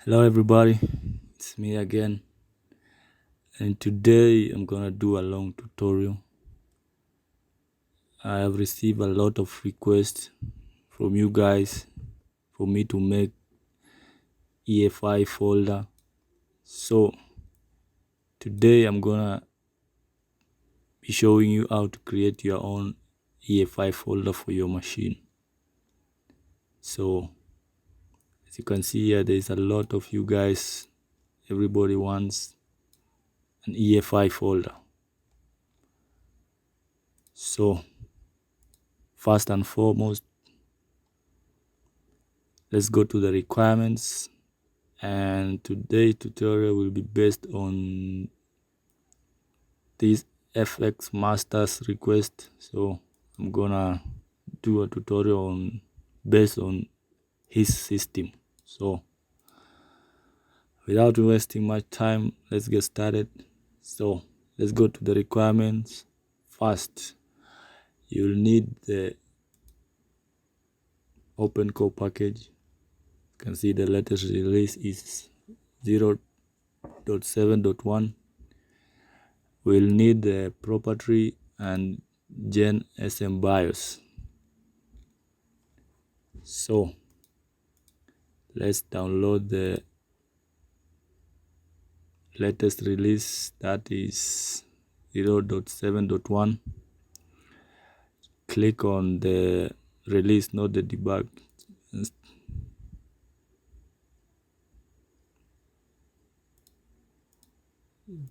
Hello everybody, it's me again, and today I'm gonna do a long tutorial. I have received a lot of requests from you guys for me to make EFI folder. So today I'm gonna be showing you how to create your own EFI folder for your machine. So as you can see here, there's a lot of you guys. Everybody wants an EFI folder. So first and foremost, let's go to the requirements, and today's tutorial will be based on this FX master's request. So I'm gonna do a tutorial based on his system. So without wasting much time, let's get started. So let's go to the requirements. First, you'll need the OpenCore package. You can see the latest release is 0.7.1. We'll need the proprietary and gen SM BIOS. So let's download the latest release, that is 0.7.1. Click on the release, not the debug.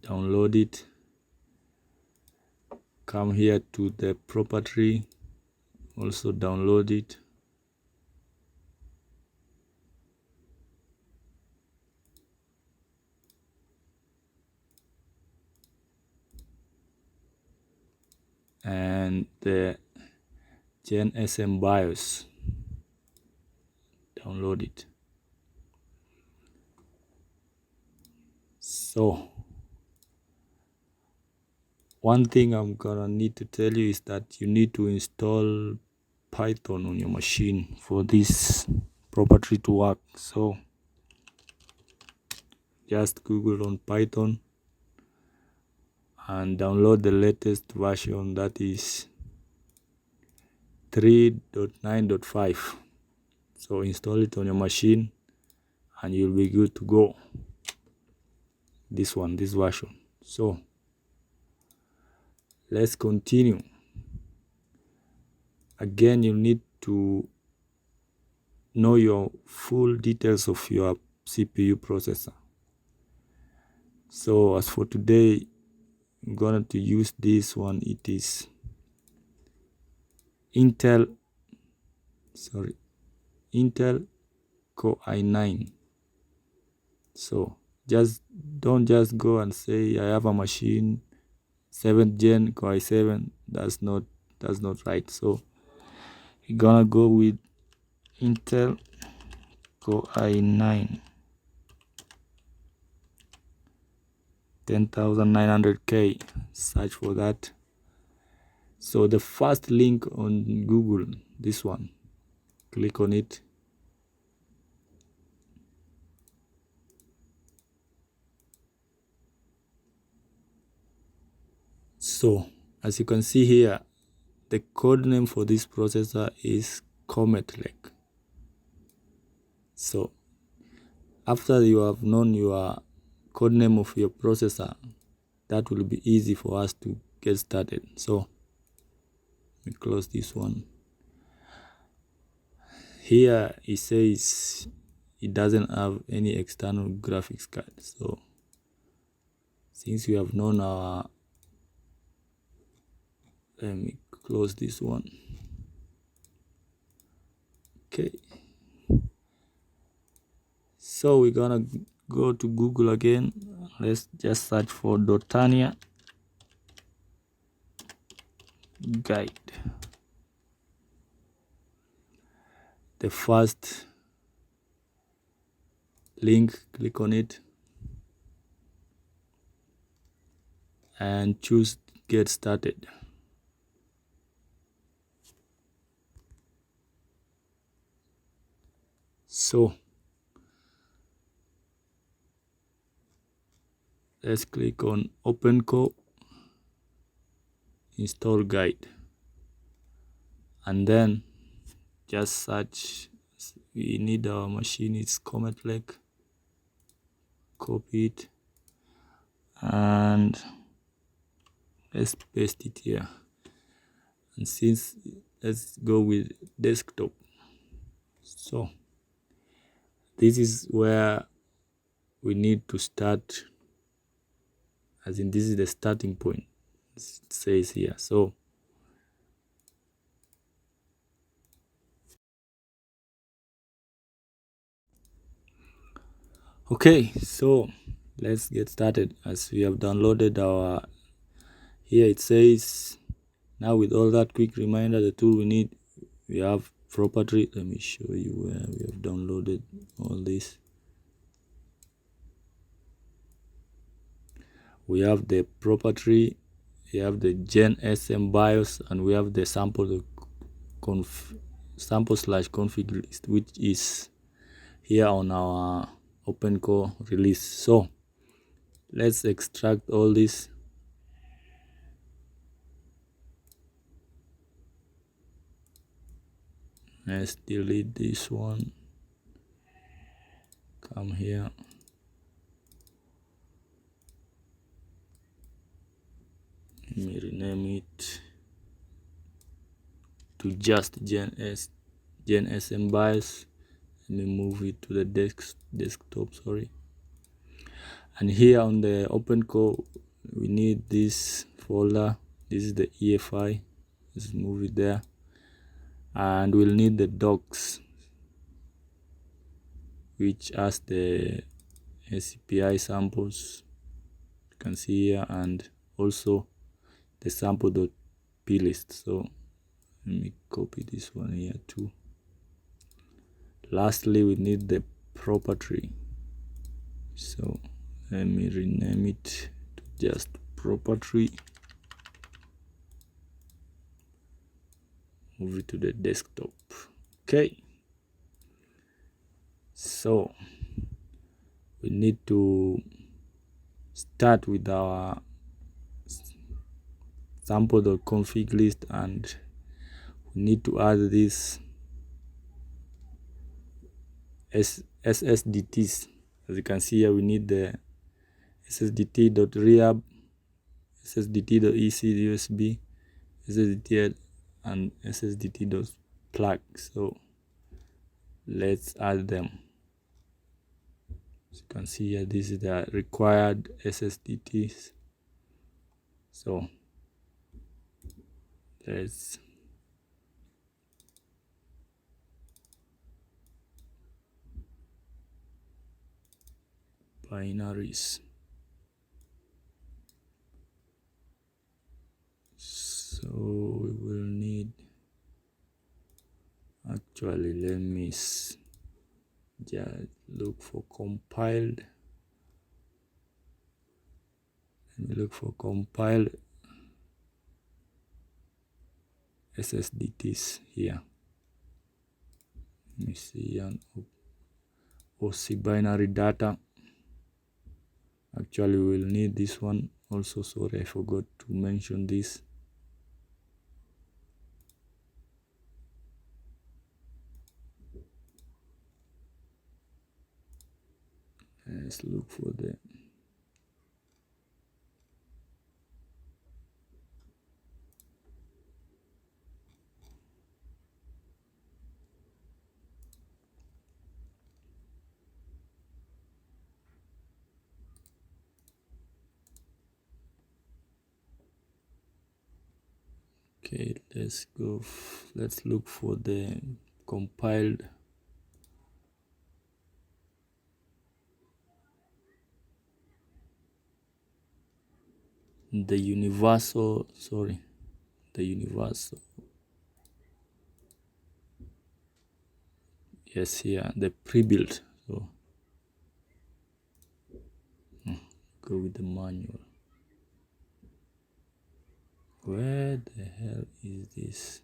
Download it. Come here to the proprietary, also download it. And the gen SM BIOS, download it. So one thing I'm gonna need to tell you is that you need to install Python on your machine for this property to work. So just Google on Python and download the latest version, that is 3.9.5. so install it on your machine and you'll be good to go. This version. So let's continue. Again, you need to know your full details of your CPU processor. So as for today, I'm going to use this one. It is Intel Core i9. So don't just go and say I have a machine 7th gen Core i7. That's not right. So you're gonna go with Intel Core i9 10900K. Search for that. So the first link on Google, this one, click on it. So as you can see here, the code name for this processor is Comet Lake. So after you have known your code name of your processor, that will be easy for us to get started. So we close this one. Here it says it doesn't have any external graphics card. So since we have known our, let me close this one. Okay, so we're gonna go to Google again. Let's just search for Dotania guide. The first link, click on it and choose get started. So let's click on OpenCore install guide, and then just search. We need our machine, it's Comet Lake. Copy it and let's paste it here. And since let's go with desktop. So this is where we need to start, as in this is the starting point, it says here. So okay, so let's get started. As we have downloaded our, here it says, now with all that quick reminder, the tool we need, we have property. Let me show you where we have downloaded all this. We have the property, we have the gen sm bios, and we have the sample sample/config list, which is here on our OpenCore release. So let's extract all this. Let's delete this one. Come here. Let me rename it to just gen sm bios. Let me move it to the desktop, sorry. And here on the OpenCore, we need this folder. This is the EFI. Let's move it there. And we'll need the docs, which has the SCPI samples, you can see here, and also the sample.plist. So let me copy this one here too. Lastly, we need the property. So let me rename it to just property. Move it to the desktop. Okay. So we need to start with our sample.config list, and we need to add this SSDTs. As you can see here, we need the ssdt.reab, ssdt.ec USB, ssdt, and ssdt.plug. So let's add them. As you can see here, this is the required SSDTs. So let's binaries. So we will need, actually let me just look for compiled. Let me look for compiled SSDTs here. Let me see, an OC binary data. Actually we'll need this one also. Sorry, I forgot to mention this. Let's look for the okay, let's look for the compiled the universal, yes, here the pre-built. So go with the manual. Where the hell is this?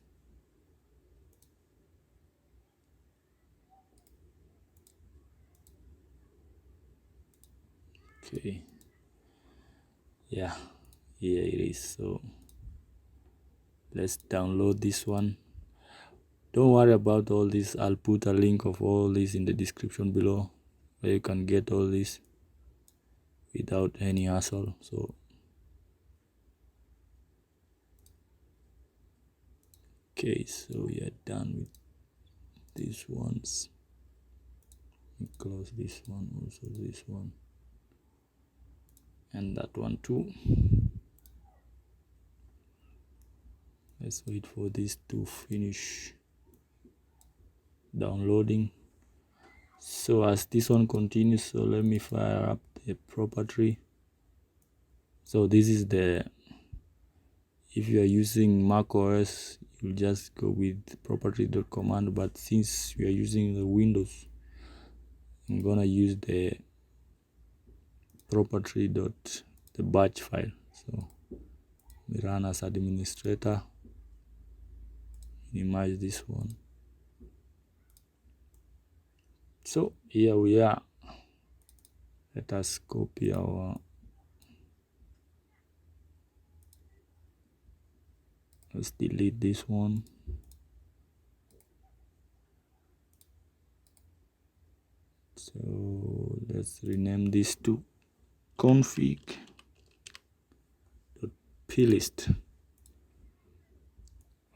Okay, Yeah, here it is. So let's download this one. Don't worry about all this. I'll put a link of all this in the description below where you can get all this without any hassle. So okay, so we are done with these ones. Close this one, also this one, and that one too. Let's wait for this to finish downloading. So as this one continues, so let me fire up the property. So this is the, if you are using Mac OS, you just go with property.command, but since we are using the Windows, I'm gonna use the property.the batch file. So we run as administrator, minimize this one. So here we are. Let us copy our, let's delete this one. So let's rename this to config.plist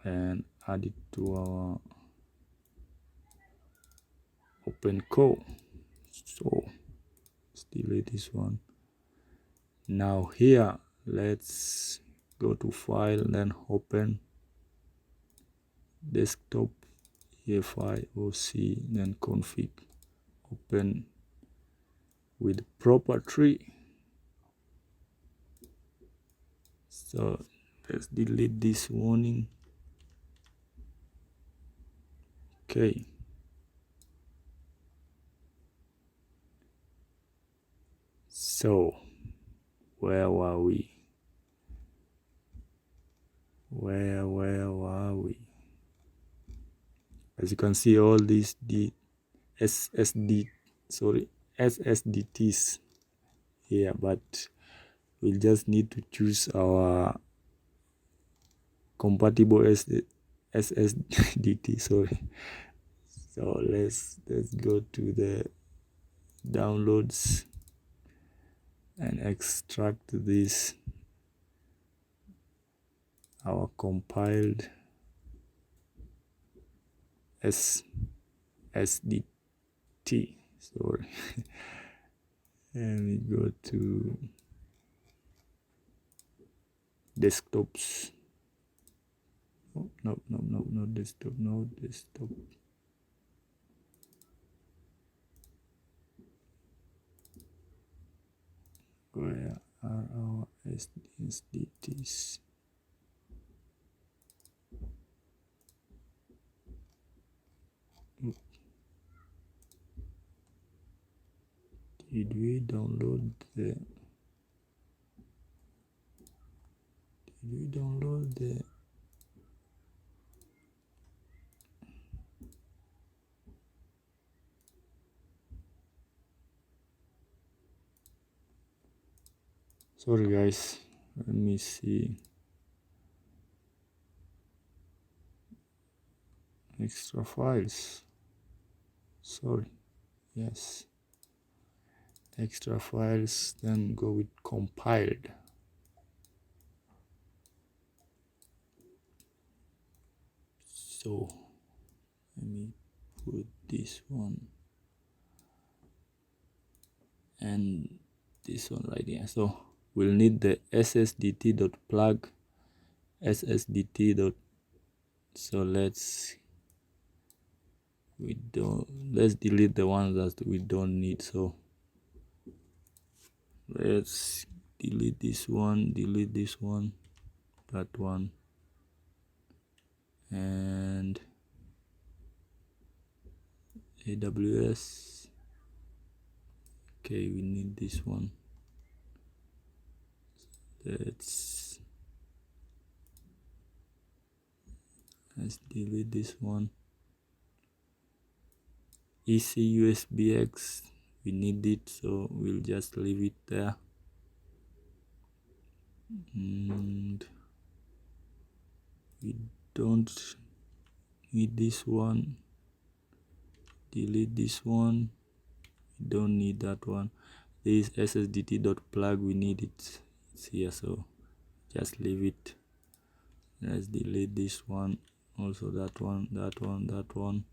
and add it to our OpenCore. So let's delete this one. Now here, let's go to file, then open desktop, EFI OC, then config, open with property. So let's delete this warning. Okay. So where were we? Where were we? As you can see, all these SSDTs here, but we'll just need to choose our compatible SSDT. Sorry. So let's go to the downloads and extract this, our compiled SSDT. Sorry. And we go to desktops. Oh, no, desktop, no desktop. Where are our SSDTs? Did we download the sorry guys, let me see. Extra files. Sorry. Yes. Extra files, then go with compiled. So let me put this one and this one right here. So we'll need the ssdt.plug ssdt. So let's delete the ones that we don't need. So let's delete this one, that one, and AWS. Okay, we need this one. Let's delete this one. ECUSBX, we need it, so we'll just leave it there. and we don't need this one. Delete this one. We don't need that one. This ssdt.plug, we need it. It's here, so just leave it. Let's delete this one, also that one, that one, that one,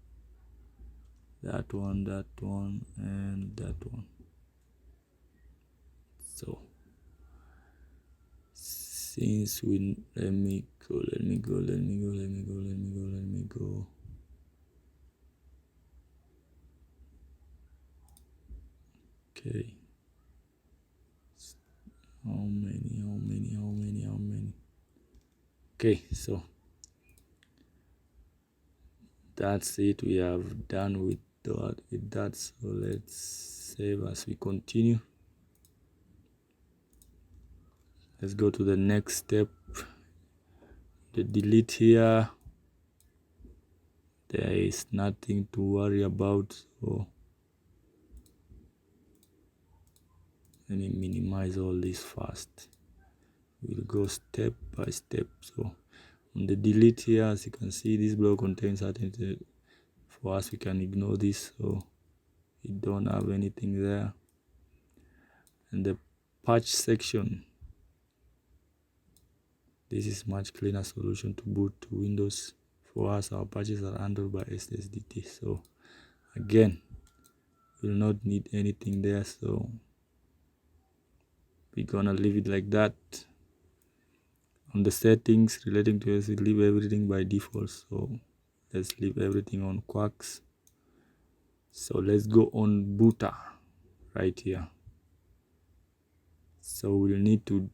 that one, that one, and that one. So since we let me go. Okay, how many? Okay, so that's it. We have done with that. So let's save as we continue. Let's go to the next step. The delete here, there is nothing to worry about. So let me minimize all this first. We'll go step by step. So on the delete here, as you can see, this block contains certain. For us, we can ignore this, so we don't have anything there. And the patch section, this is much cleaner solution to boot to Windows. For us, our patches are handled by SSDT. So again, we'll not need anything there, so we're gonna leave it like that. On the settings relating to us, we leave everything by default, so let's leave everything on Quarks. So let's go on booter right here. So we'll need to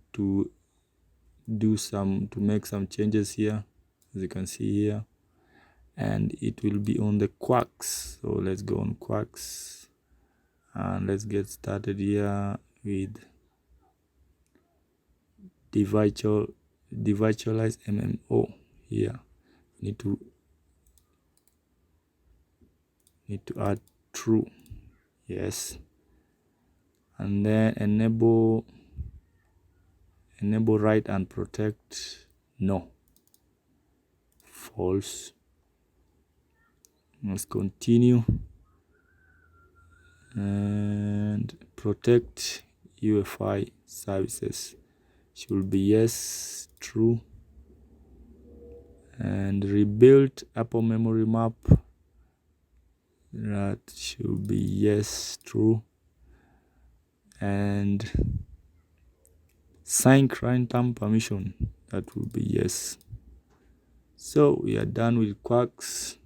make some changes here, as you can see here, and it will be on the Quarks. So let's go on Quarks and let's get started here with devirtualize MMO. Here need to add true, yes, and then enable write and protect, no, false. Let's continue, and protect EFI services should be yes, true, and rebuild Apple memory map, that should be yes, true, and sync runtime permission, that will be yes. So we are done with Quarks.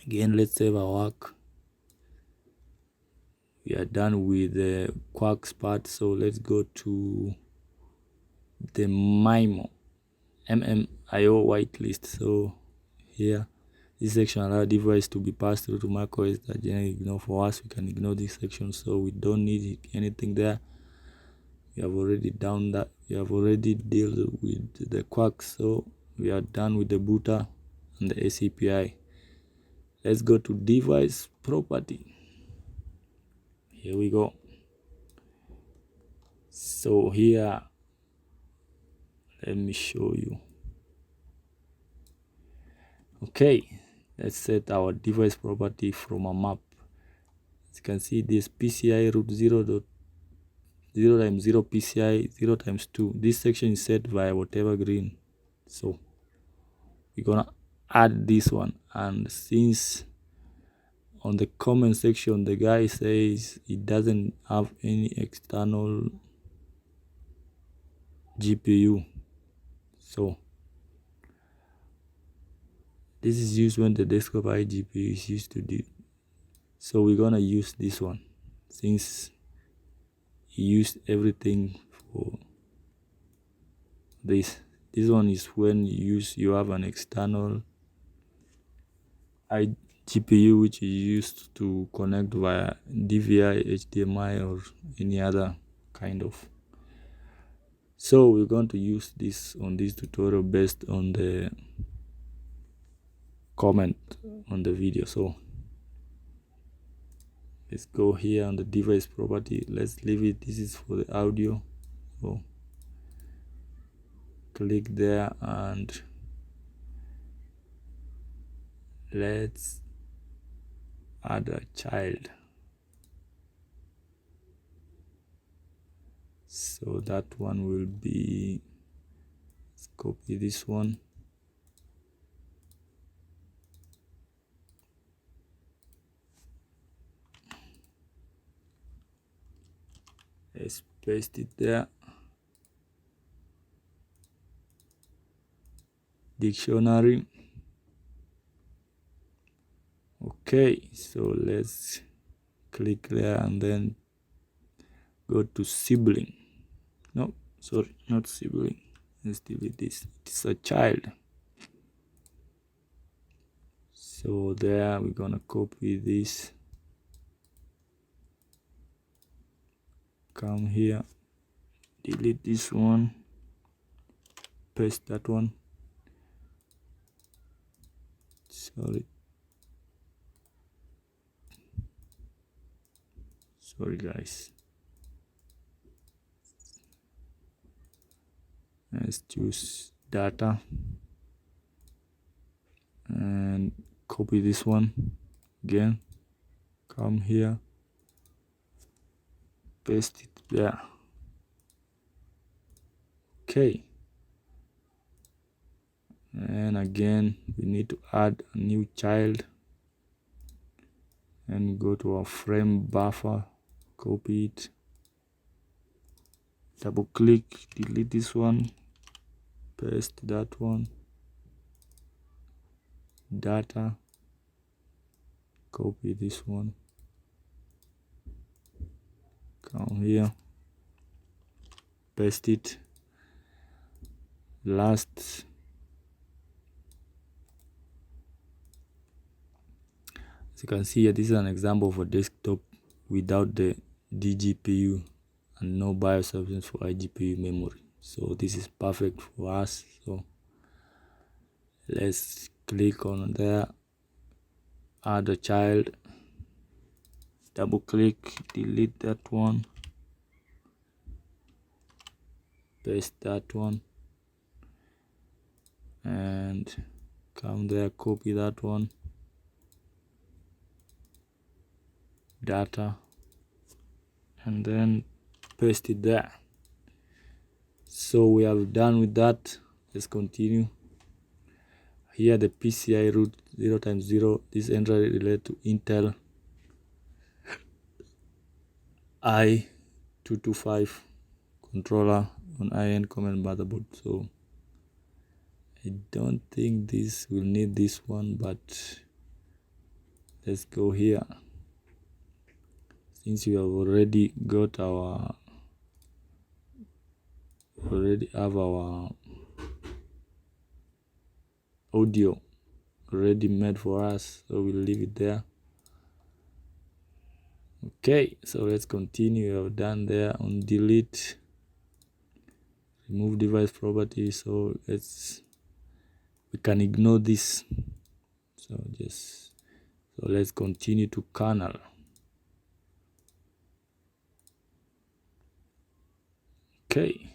Again, let's save our work. We are done with the Quarks part, so let's go to the MIMO whitelist. So here, this section allows device to be passed through to macOS that generally ignore. For us, we can ignore this section, so we don't need anything there. We have already done that. We have already dealt with the Quarks, so we are done with the booter and the ACPI. Let's go to device property. Here we go. So here, let me show you. Okay, let's set our device property from a map. As you can see, this PCI root 0 times 0 PCI 0 times 2. This section is set via whatever green. So we're gonna add this one, and since on the comment section the guy says it doesn't have any external GPU, so this is used when the desktop iGPU is used to do. So we're gonna use this one since he used everything for this. This one is when you have an external GPU which is used to connect via DVI, HDMI, or any other kind of. So we're going to use this on this tutorial based on the comment on the video. So let's go here on the device property. Let's leave it. This is for the audio. So click there and let's add a child. So that one will be, let's copy this one, let's paste it there. Dictionary. Okay, so let's click there and then go to sibling. No, sorry, not sibling. Let's delete this. It's a child. So there we're gonna copy this, come here, delete this one, paste that one. Sorry guys. Let's choose data and copy this one again, come here, paste it there. Okay, and again we need to add a new child and go to our frame buffer, copy it, double click, delete this one, paste that one, data, copy this one, come here, paste it, last, as you can see here, this is an example of a desktop without the DGPU and no BIOS options for iGPU memory. So this is perfect for us. So let's click on there, add a child, double click, delete that one, paste that one, and come there, copy that one, data, and then paste it there. So we have done with that. Let's continue. Here the PCI root 0x0, this entry related to Intel i225 controller on IN Comet motherboard. So I don't think this will need this one, but let's go here. Since we have already got our audio already made for us, so we'll leave it there. Okay, so let's continue. We have done there on delete, remove device property. So we can ignore this. So let's continue to kernel. Okay,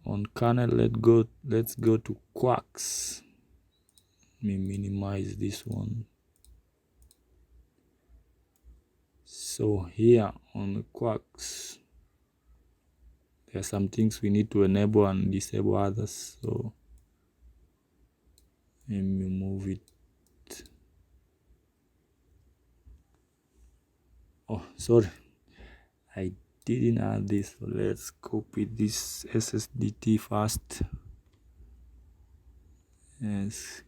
on kernel, let's go to Quarks. Let me minimize this one. So here on the Quarks, there are some things we need to enable and disable others. So let me move it. Oh, sorry, I didn't add this. So let's copy this SSDT first. Yes,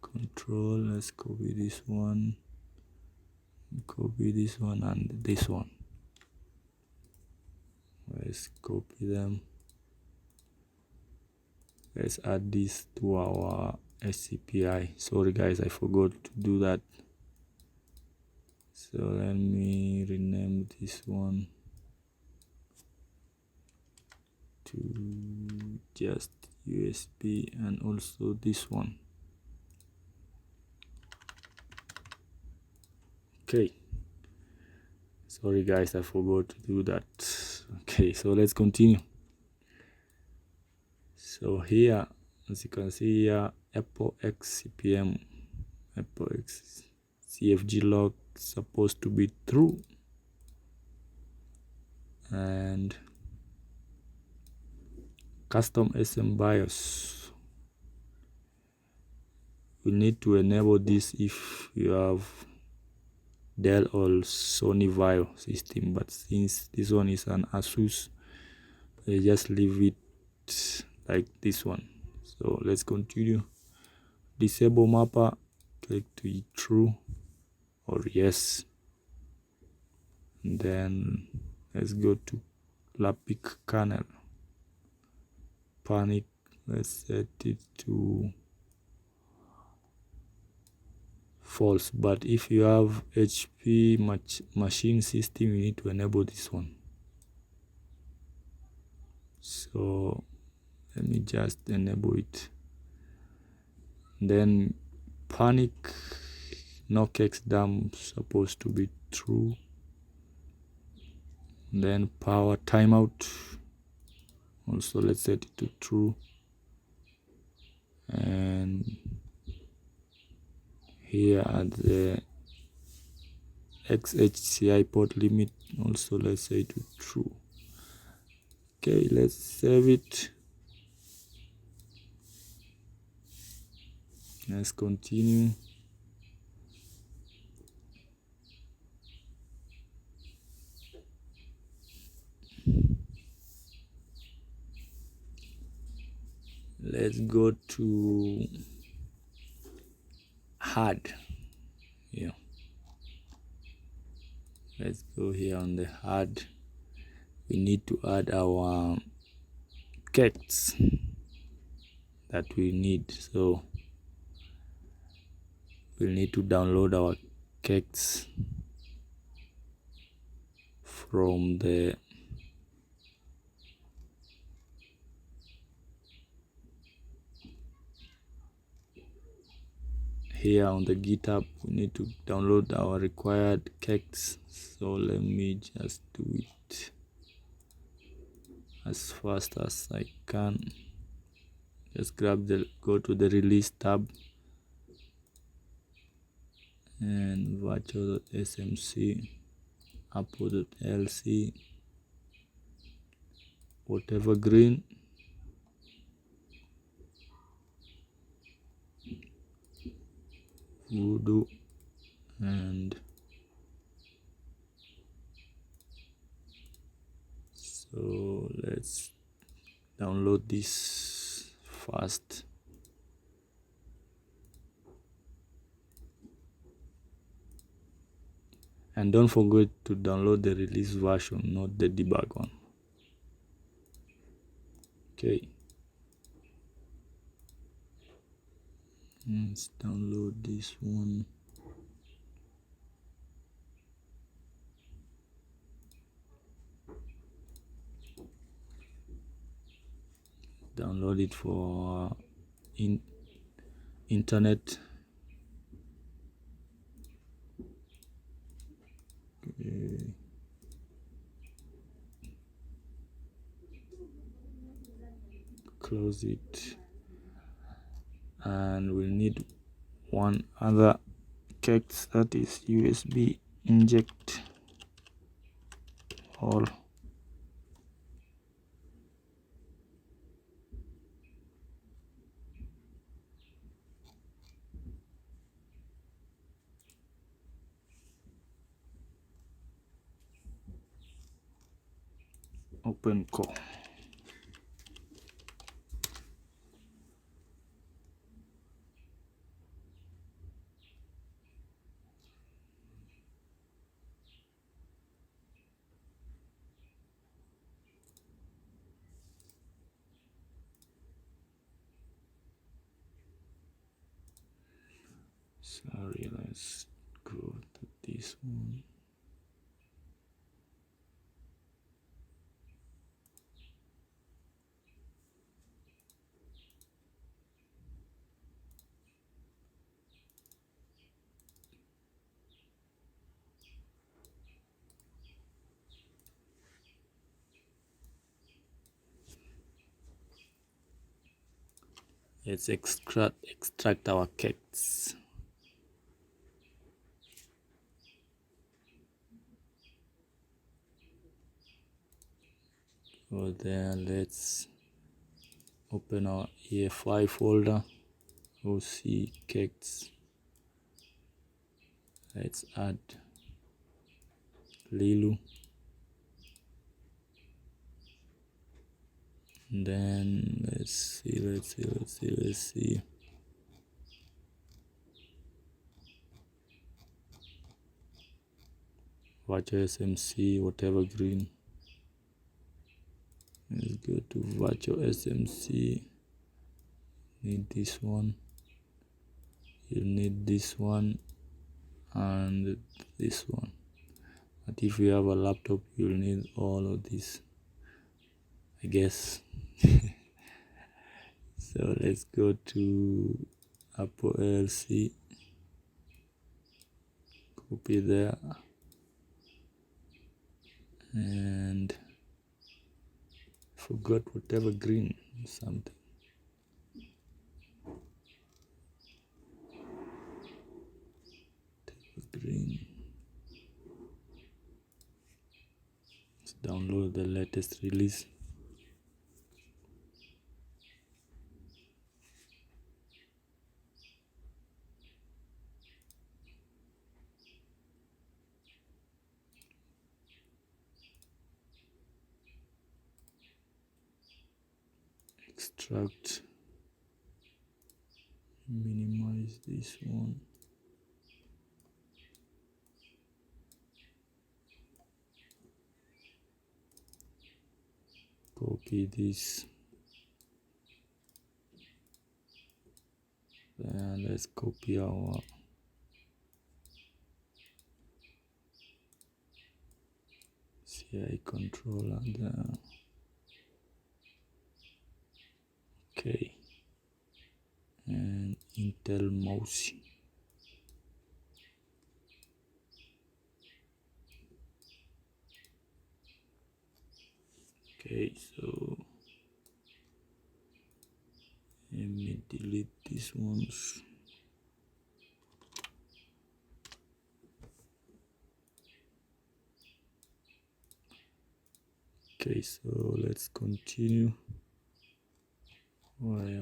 control, let's copy this one, and this one. Let's copy them. Let's add this to our SCPI. Sorry guys, I forgot to do that. So let me rename this one to just USB, and also this one. Okay, sorry guys, I forgot to do that. Okay, so let's continue. So here, as you can see here, Apple X CPM, Apple X CFG log supposed to be true, and custom SM BIOS, we need to enable this if you have Dell or Sony VAIO system, but since this one is an Asus, I just leave it like this one. So let's continue. Disable mapper, click to true or yes, and then let's go to Lapic kernel. Panic, let's set it to false, but if you have HP machine system, you need to enable this one. So let me just enable it. Then panic knockx dump supposed to be true. Then power timeout, also let's set it to true. And here at the XHCI port limit, also let's say to true. Okay, let's save it. Let's continue. Let's go to hard. Yeah, let's go here on the hard. We need to add our kex that we need, so we'll need to download our kex from the here on the GitHub. We need to download our required kex, so let me just do it as fast as I can. Just go to the release tab and virtual.smc, apple.lc, whatever green, voodoo, and so let's download this fast. And don't forget to download the release version, not the debug one. Okay, let's download this one. Download it for internet. Okay. Close it, and we'll need one other kex, that is USB inject all. OpenCore. Sorry, let's go to this one. Let's extract our cakes. So then let's open our EFI folder. We'll see cakes. Let's add Lilu. And then let's see. Virtual SMC, whatever green. Let's go to virtual SMC. Need this one. You need this one and this one. But if you have a laptop, you'll need all of this, I guess. So let's go to Apple LC. Copy there. And forgot whatever green something. Green. Let's download the latest release. Extract. Minimize this one. Copy this. Then let's copy our CI controller there. Okay. And Intel mouse. Okay, so let me delete these ones. Okay, so let's continue. Where?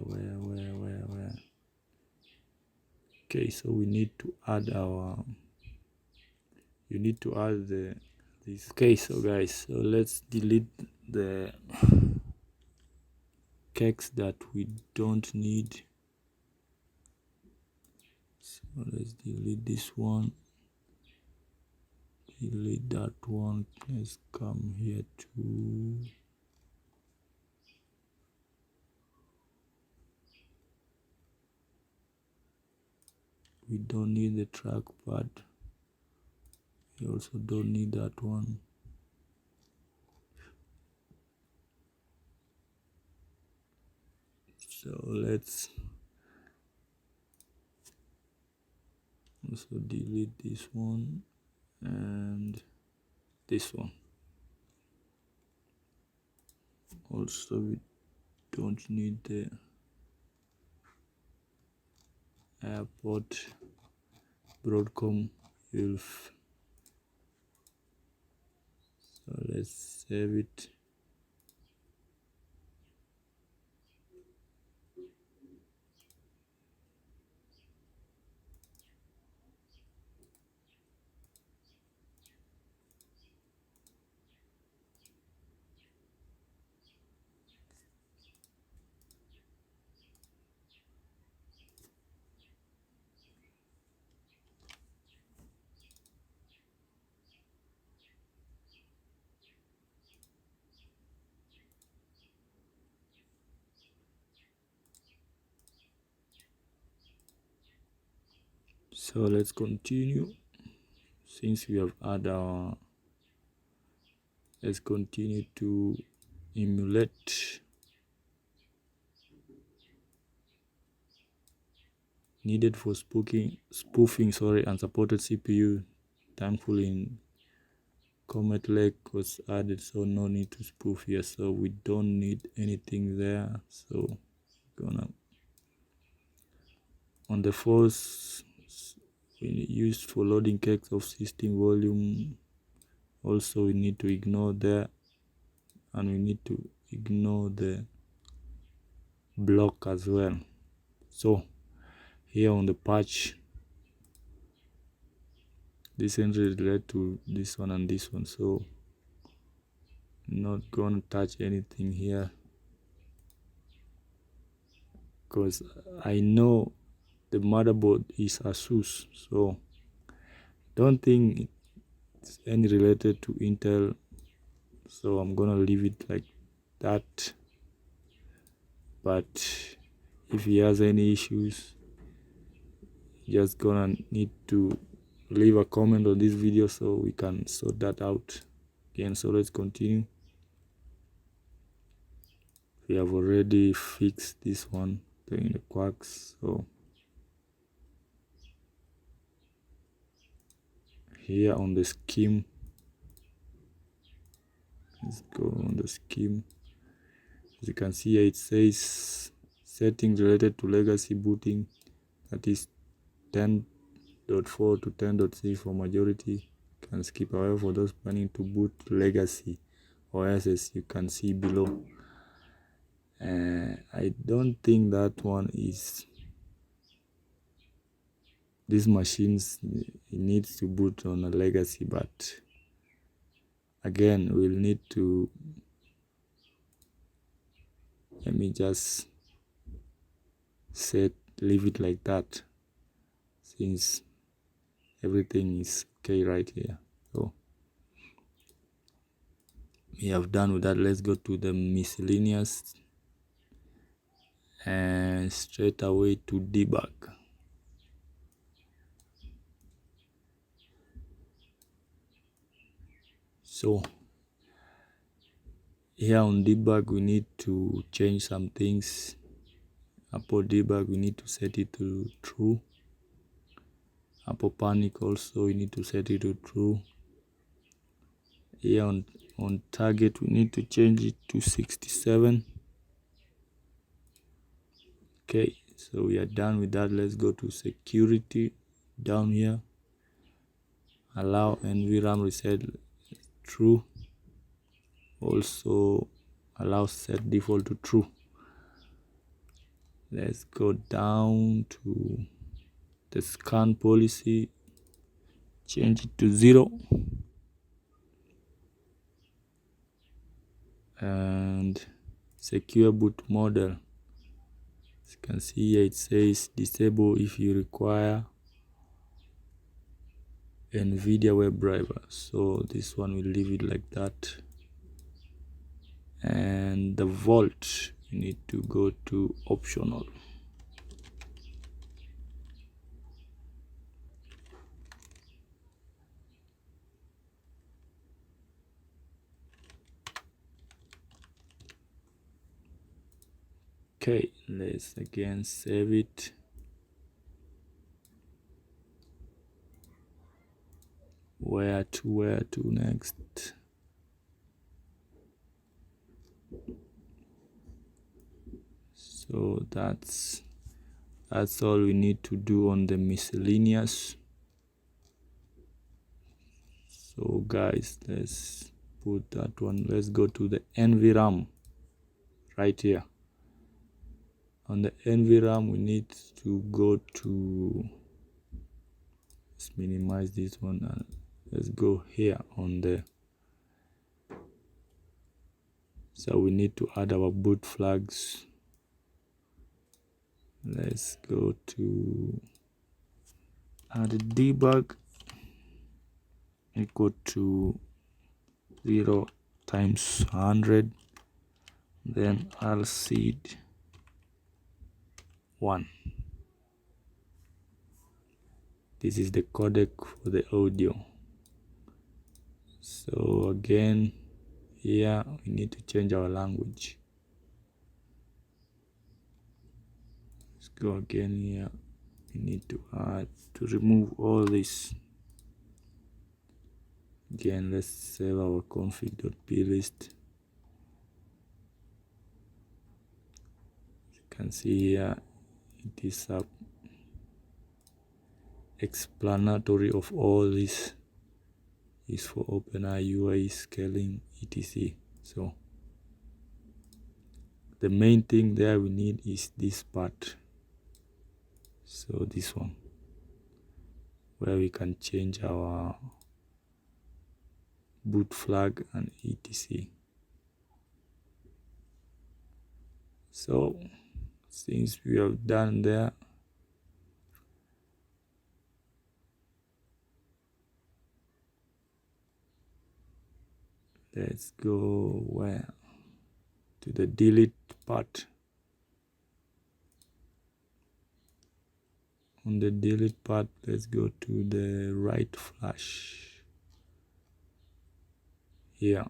Okay, so we need to add our. You need to add this. Okay, so guys, so let's delete the cakes that we don't need. So let's delete this one. Delete that one. Let's come here to. We don't need the trackpad. We also don't need that one. So let's also delete this one and this one. Also, we don't need the airport Broadcom ULF. So let's save it. So let's continue. Since we have added our, let's continue to emulate. Needed for spoofing unsupported CPU. Thankfully in Comet Lake was added, so no need to spoof here. So we don't need anything there. So gonna On the force we used for loading cakes of system volume, also we need to ignore there, and we need to ignore the block as well. So here on the patch, this entry is related to this one and this one, so not gonna touch anything here because I know the motherboard is Asus, so don't think it's any related to Intel, so I'm gonna leave it like that. But if he has any issues, just gonna need to leave a comment on this video so we can sort that out again. So let's continue. We have already fixed this one, doing the quirks. So here on the scheme, let's go on the scheme. As you can see here, it says settings related to legacy booting, that is 10.4 to 10.3 for majority. You can skip. However, for those planning to boot legacy OSs, you can see below. I don't think that one is, these machines, it needs to boot on a legacy, but again we'll need to, let me just leave it like that since everything is okay right here. So we have done with that. Let's go to the miscellaneous and straight away to debug. So here on debug we need to change some things. Apple debug we need to set it to true. Apple panic also we need to set it to true. Here on target we need to change it to 67. Okay, so we are done with that. Let's go to security. Down here, allow NVRAM reset true. Also allow set default to true. Let's go down to the scan policy, change it to 0, and secure boot model. As you can see here, it says disable if you require NVIDIA web driver, so this one will leave it like that. And the vault, you need to go to optional. Okay, let's again save it. Where to next? So that's all we need to do on the miscellaneous. So guys, let's put that one. Let's go to the NVRAM right here. On the NVRAM we need to go to, let's minimize this one and let's go here on the, so we need to add our boot flags. Let's go to add debug equal to 0 times 100, then I'll seed 1. This is the codec for the audio. So again here we need to change our language. Let's go again here. We need to add, to remove all this. Again, let's save our config.plist. You can see here it is up. explanatory of all this is for OpenAI UI scaling etc. So the main thing there we need is this part. So this one, where we can change our boot flag and etc. So since we have done there, let's go where? To the delete part. On the delete part, let's go to the right flash here.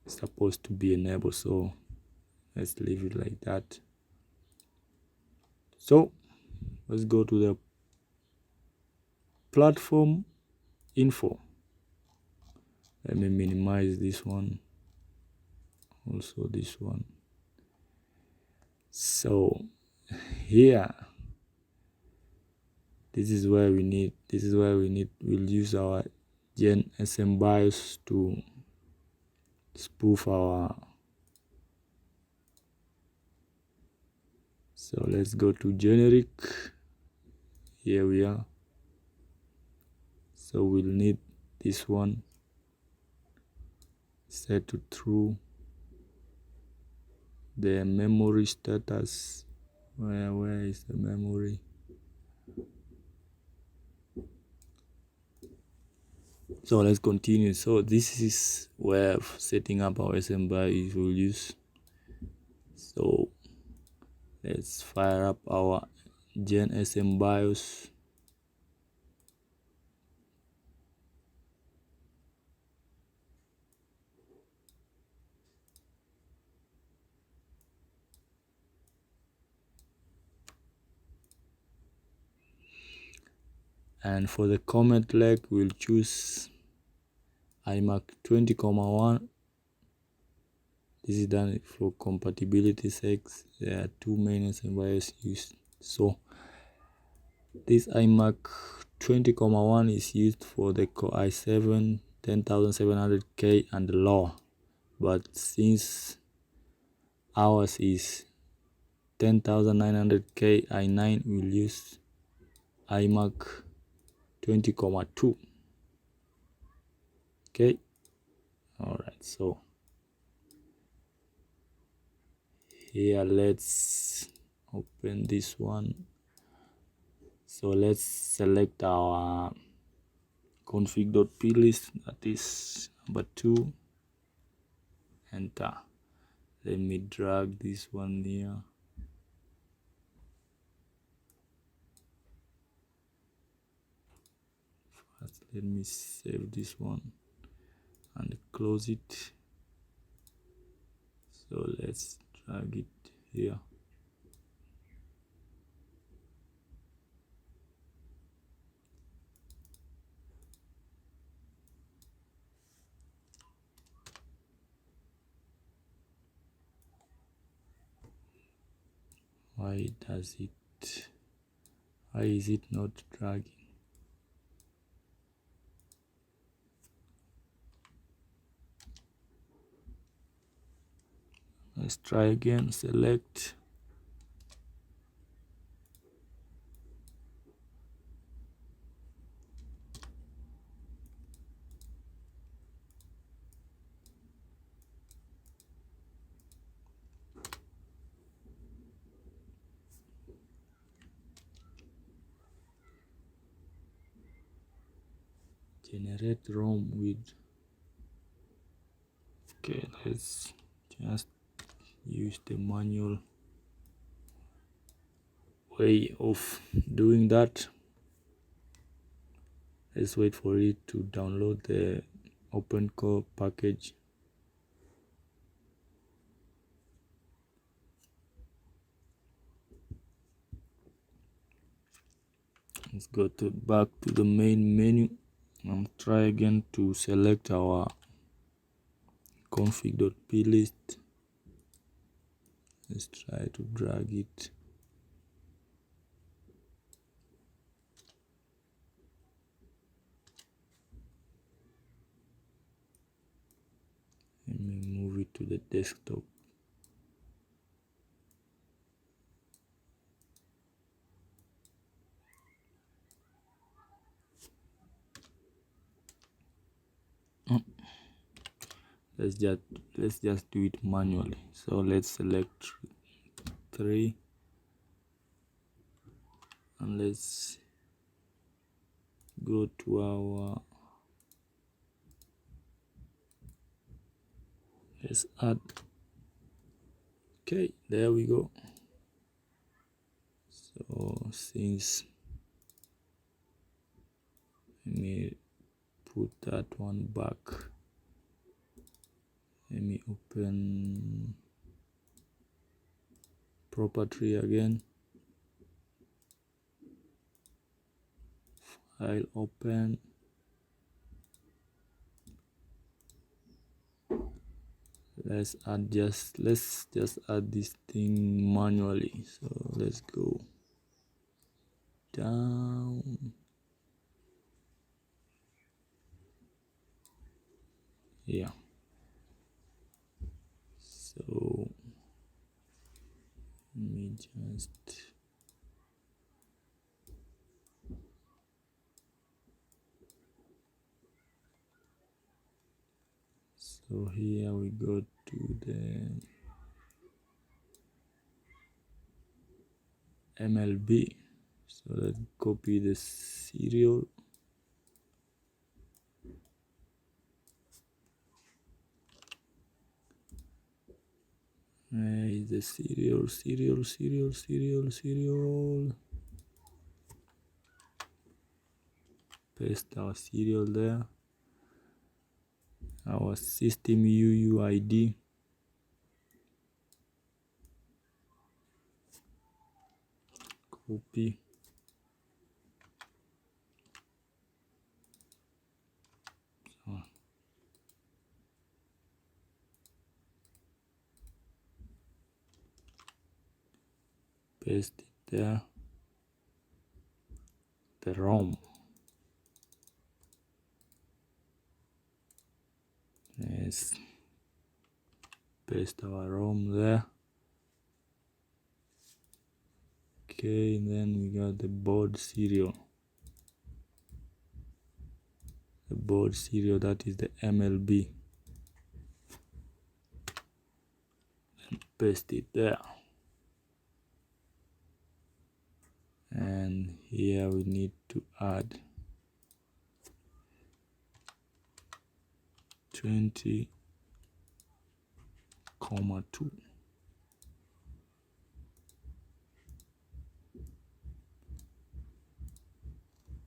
It's supposed to be enabled, so let's leave it like that. So let's go to the platform info. Let me minimize this one, also this one. So here, this is where we'll use our Gen SM BIOS to spoof our. So let's go to generic. Here we are. So we'll need this one, set to true. The memory status, where is the memory? So let's continue. So this is where setting up our SM BIOS will use. So let's fire up our Gen SM BIOS. And for the Comet Lake, we'll choose iMac 20,1. This is done for compatibility sakes. There are two main SM BIOS used. So this iMac 20,1 is used for the Core i7 10700K and lower. But since ours is 10900K i9, we'll use iMac 20,2. Okay, all right. So here, let's open this one. So let's select our config.plist, that is number 2. Enter. Let me drag this one here. First, let me save this one and close it. So let's drag it here. Why is it not dragging? Let's try again. Select. Generate ROM with. Okay, let's just use the manual way of doing that. Let's wait for it to download the OpenCore package. Let's go back to the main menu and try again to select our config.plist. Let's try to drag it. to the desktop. Let's just do it manually. So let's select 3 and let's go to our, let's add. Okay, there we go. So since, let me put that one back. Let me open property again. File open. Let's just add this thing manually. So let's go down. Yeah. So let me just, so here we go to the MLB. So let's copy the serial. Is the serial. Paste our serial there. Our system UUID. Copy. So, paste it there. The ROM. Yes. Paste our ROM there. Okay, then we got the board serial. The board serial, that is the MLB. And paste it there. And here we need to add 20,2.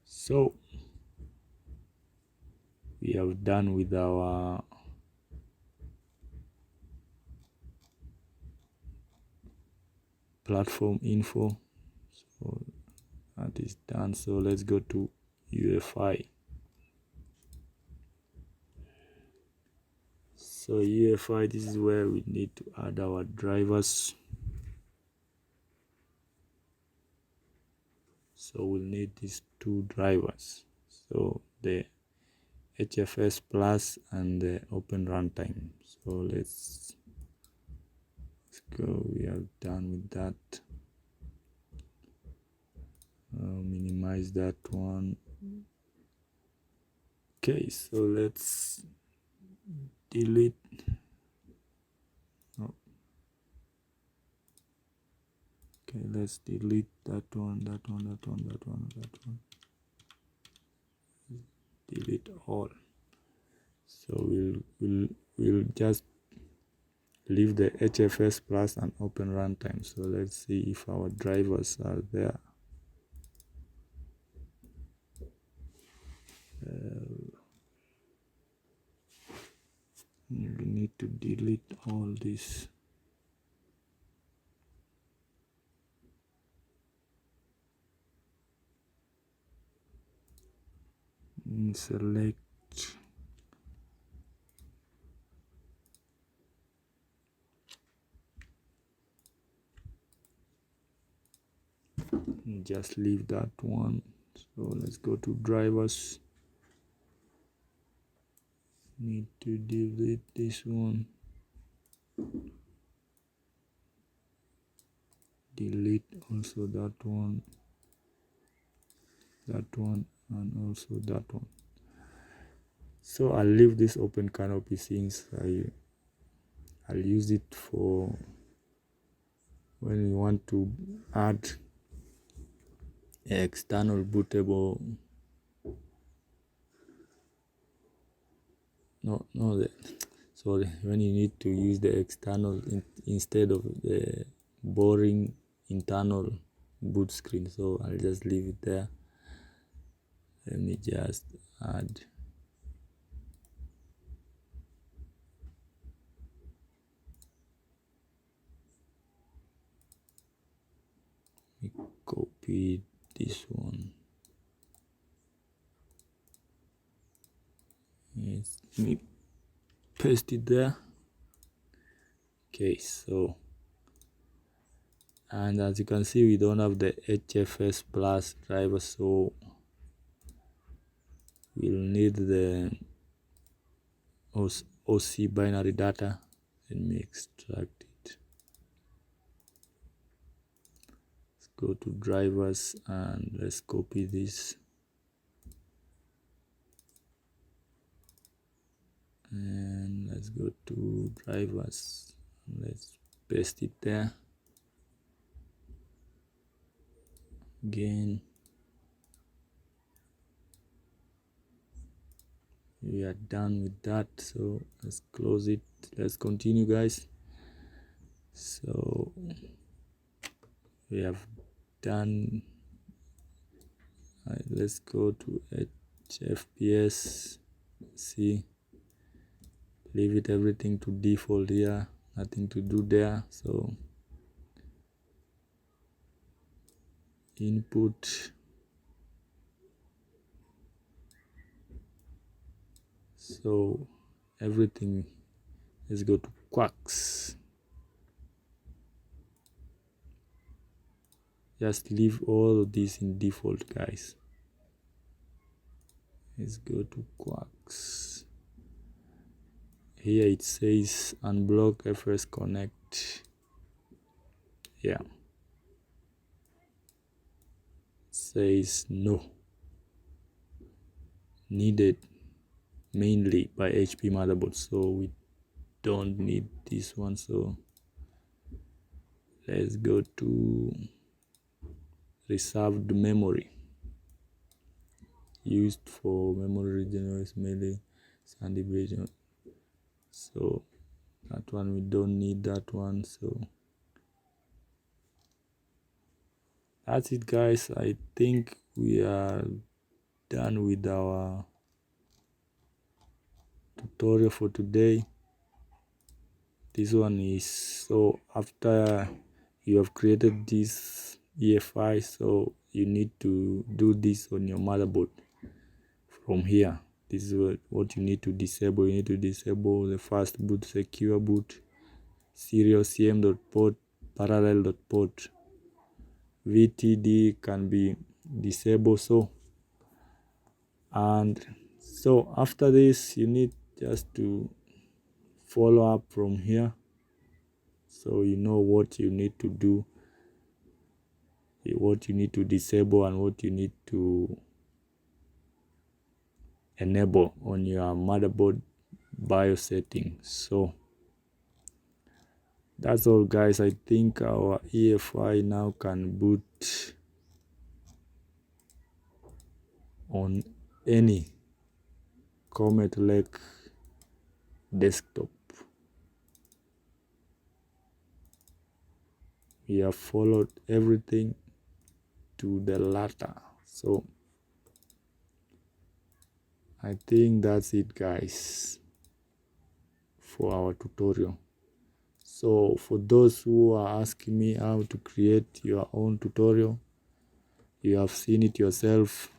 So we have done with our platform info. So that is done. So let's go to UFI. So UFI, this is where we need to add our drivers. So we'll need these 2 drivers. So the HFS plus and the open runtime. So let's go. We are done with that. Minimize that one. Okay, so let's delete. Oh. Okay, let's delete that one. Delete all. So we'll just leave the HFS plus and open runtime. So let's see if our drivers are there. We need to delete all this. Select just leave that one. So let's go to drivers. Need to delete this one. delete also that one, and also that one. So I'll leave this open canopy since I'll use it for when we want to add external bootable, sorry, when you need to use the external instead of the boring internal boot screen. So I'll just leave it there. Let me just add copy this one. Yes, let me paste it there. Okay, so, and as you can see, we don't have the HFS plus driver, so we'll need the OC binary data. Let me extract it. Let's go to drivers and let's copy this. And let's go to drivers. Let's paste it there. Again, we are done with that, so let's close it. Let's continue, guys. So we have done. Let's go to HFPS. See, leave it everything to default here, nothing to do there. So input, so everything, let's go to Quarks. Just leave all of this in default, guys. Let's go to Quarks. Here it says unblock FS connect. Yeah, it says no, needed mainly by HP motherboard, so we don't need this one. So let's go to reserved memory, used for memory regeneration, melee, sandy bridge. So that one we don't need that one. So that's it, guys. I think we are done with our tutorial for today. This one is, so after you have created this EFI, so you need to do this on your motherboard from here. This is what you need to disable. You need to disable the fast boot, secure boot, serial cm.port, parallel.port. VTD can be disabled. So, and so after this, you need just to follow up from here, so you know what you need to do, what you need to disable, and what you need to enable on your motherboard BIOS setting. So that's all, guys. I think our EFI now can boot on any Comet Lake desktop. We have followed everything to the latter. So I think that's it, guys, for our tutorial. So for those who are asking me how to create your own tutorial, you have seen it yourself.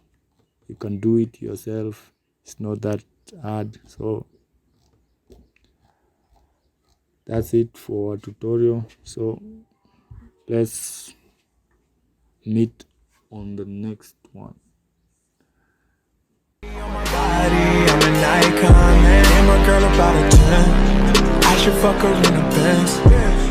You can do it yourself. It's not that hard. So that's it for our tutorial. So let's meet on the next one. I'm an icon, man. And my girl about a 10. should fuck her in a Benz.